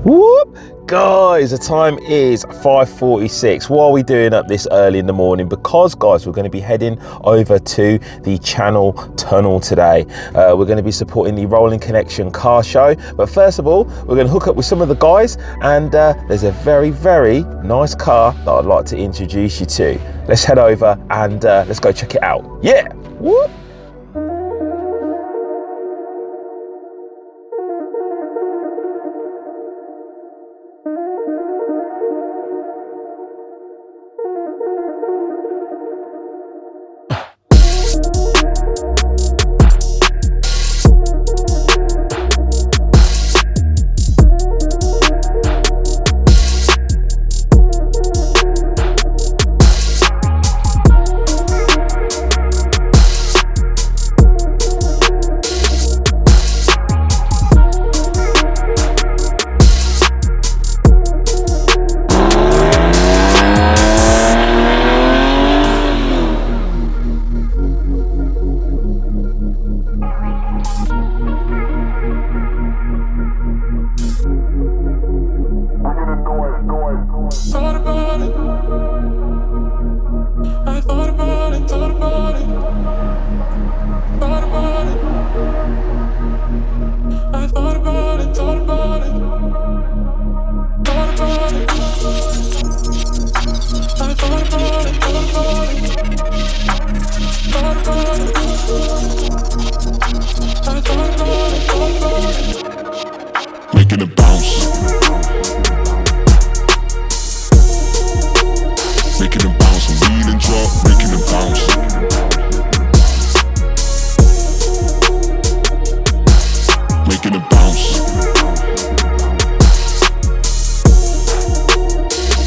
Whoop! Guys, the time is 5:46. What are we doing up this early in the morning? Because guys, we're going to be heading over to the Channel Tunnel today. We're going to be supporting the Rolling Connection car show. But first of all, we're going to hook up with some of the guys, and there's a very, very nice car that I'd like to introduce you to. Let's head over and let's go check it out. Yeah! Whoop! Making it bounce. Making it bounce. Lean and drop, making it bounce. Making it bounce.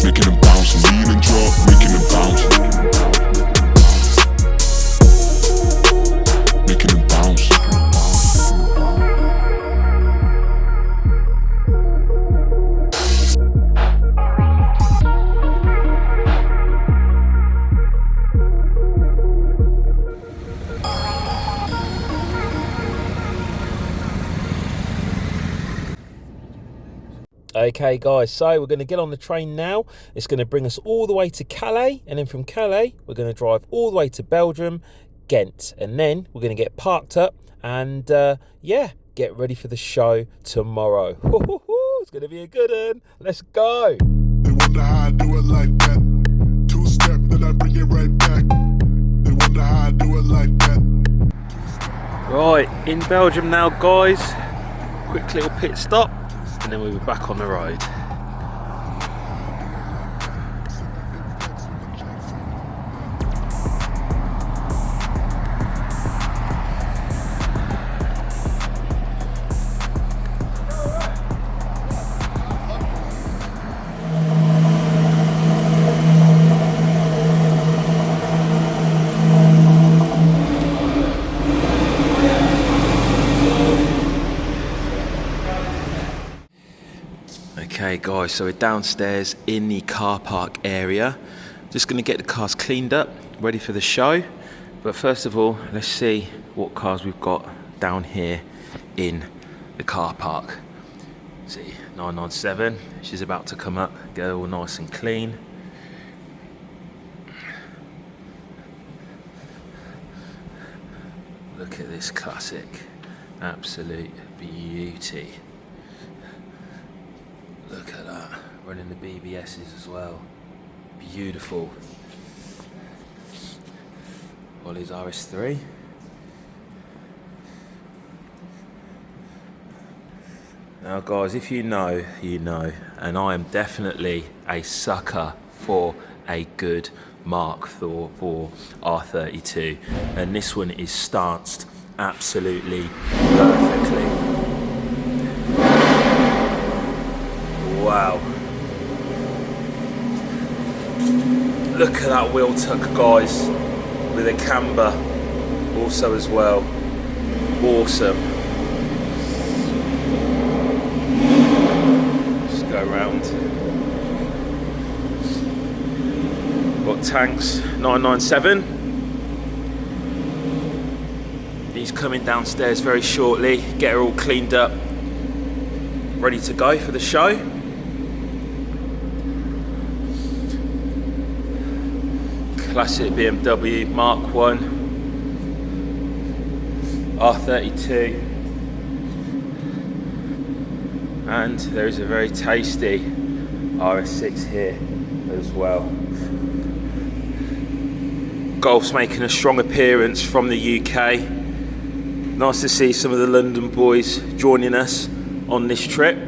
Making it bounce. Lean and drop, making it bounce. Making it bounce. Okay guys, so we're going to get on the train now. It's going to bring us all the way to Calais, and then from Calais we're going to drive all the way to Belgium, Ghent, and then we're going to get parked up and yeah, get ready for the show tomorrow. It's going to be a good one. Let's go. They wonder how I do it like that. Two-step, then I bring it right back. They wonder how I do it like that. Right, in Belgium now guys. Quick little pit stop, and then we'll be back on the road. Okay guys, so we're downstairs in the car park area. Just going to get the cars cleaned up, ready for the show. But first of all, let's see what cars we've got down here in the car park. See, 997, she's about to come up, get her all nice and clean. Look at this classic, absolute beauty. Look at that, running the BBSs as well. Beautiful. Ollie's RS3. Now guys, if you know, you know. And I am definitely a sucker for a good Mark for R32. And this one is stanced absolutely perfectly. Wow. Look at that wheel tuck guys, with a camber also as well. Awesome. Just go around. Got tanks 997. He's coming downstairs very shortly, get her all cleaned up. ready to go for the show. Classic BMW Mark 1 R32, and there is a very tasty RS6 here as well. Golf's making a strong appearance from the UK. Nice to see some of the London boys joining us on this trip.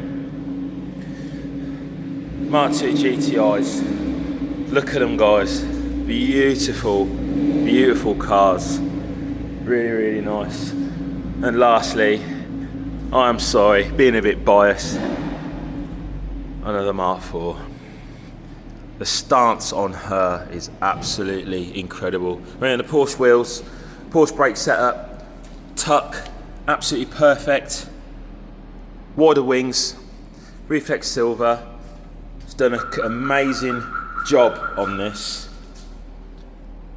Mark II GTIs, look at them guys, beautiful, beautiful cars, really, really nice. And lastly, I am sorry, being a bit biased, another Mark IV. The stance on her is absolutely incredible. We're in the Porsche wheels, Porsche brake setup, tuck, absolutely perfect. Wider wings, reflex silver. It's done an amazing job on this.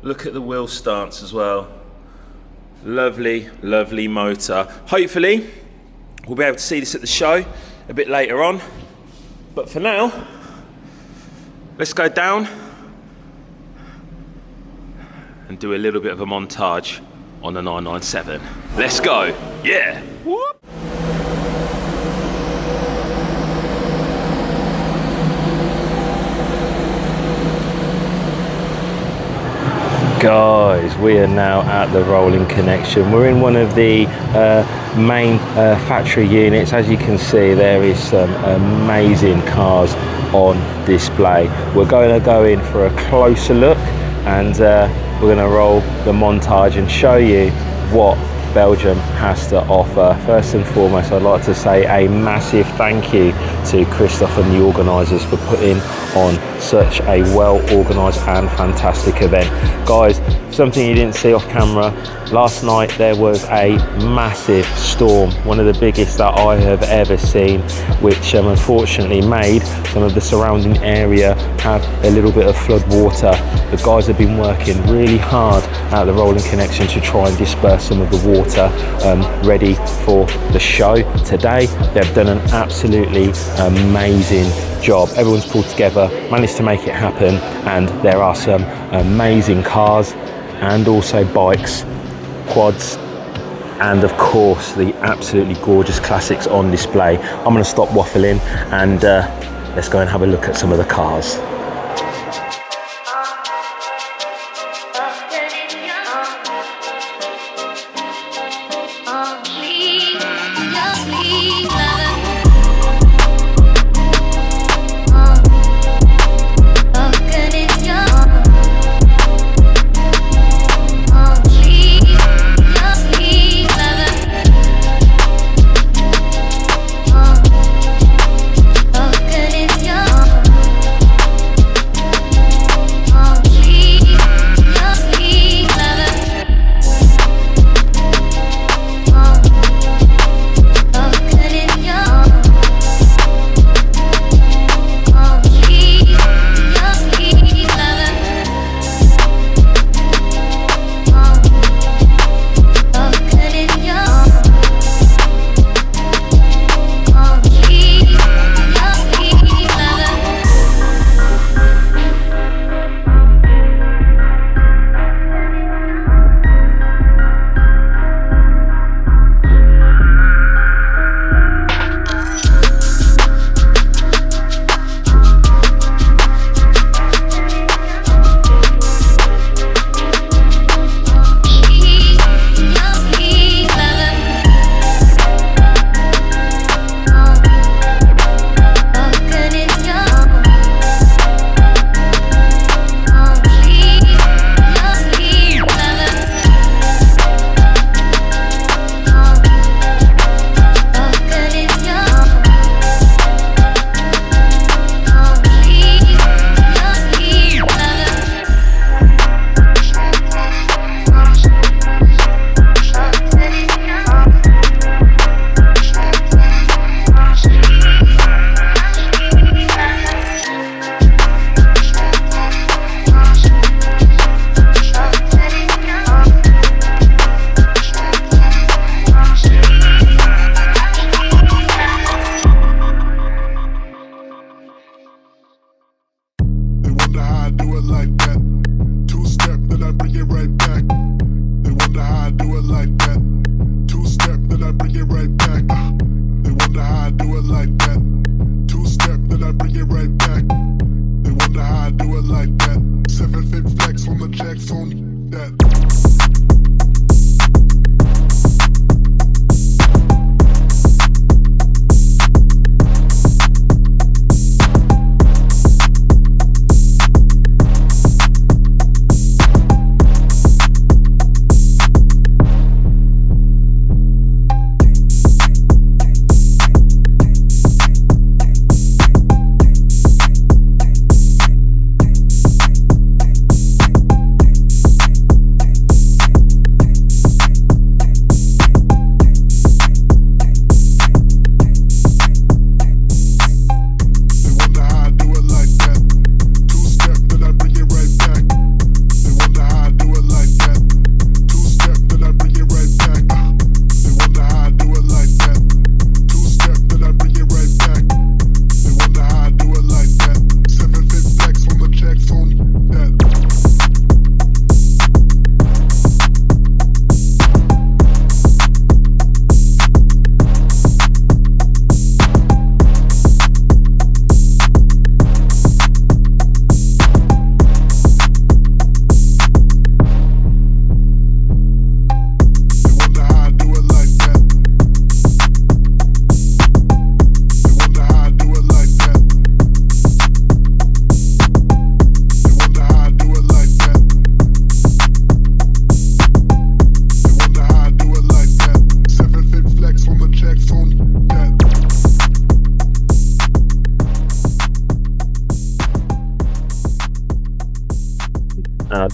Look at the wheel stance as well. Lovely, lovely motor. Hopefully, we'll be able to see this at the show a bit later on. But for now, let's go down and do a little bit of a montage on the 997. Let's go, yeah. Whoop. Guys, we are now at the rolling connection. We're in one of the main factory units. As you can see, there is some amazing cars on display. We're going to go in for a closer look, and we're going to roll the montage and show you what Belgium has to offer. First and foremost, I'd like to say a massive thank you to Christoph and the organisers for putting on such a well organised and fantastic event. Guys, something you didn't see off camera, last night there was a massive storm, one of the biggest that I have ever seen, which unfortunately made some of the surrounding area have a little bit of flood water. The guys have been working really hard at the rolling connection to try and disperse some of the water, ready for the show today. They've done an absolutely amazing job. Everyone's pulled together, managed to make it happen, and there are some amazing cars and also bikes, quads, and of course the absolutely gorgeous classics on display. I'm going to stop waffling and let's go and have a look at some of the cars.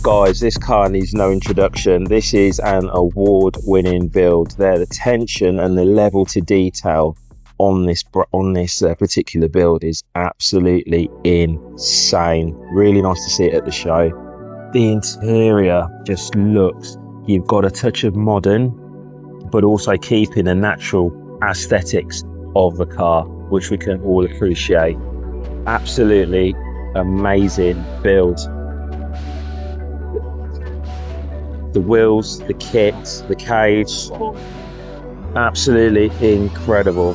Guys, this car needs no introduction. This is an award-winning build. The tension and the level to detail on this particular build is absolutely insane. Really nice to see it at the show. The interior just looks, you've got a touch of modern, but also keeping the natural aesthetics of the car, which we can all appreciate. Absolutely amazing build. The wheels, the kit, the cage, absolutely incredible.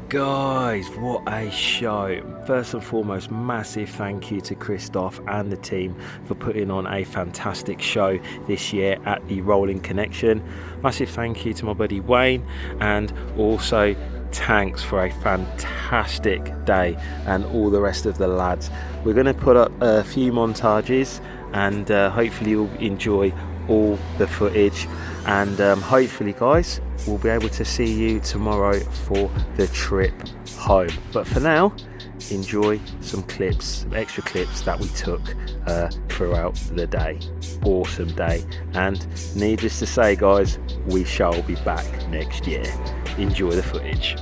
Guys, what a show. First and foremost, massive thank you to Christoph and the team for putting on a fantastic show this year at the Rolling Connection. Massive thank you to my buddy Wayne, and also Tanks for a fantastic day, and all the rest of the lads. We're going to put up a few montages, and hopefully you'll enjoy all the footage, and hopefully guys, we'll be able to see you tomorrow for the trip home. But for now, enjoy some clips, some extra clips that we took throughout the day. Awesome day, and needless to say guys, we shall be back next year. Enjoy the footage.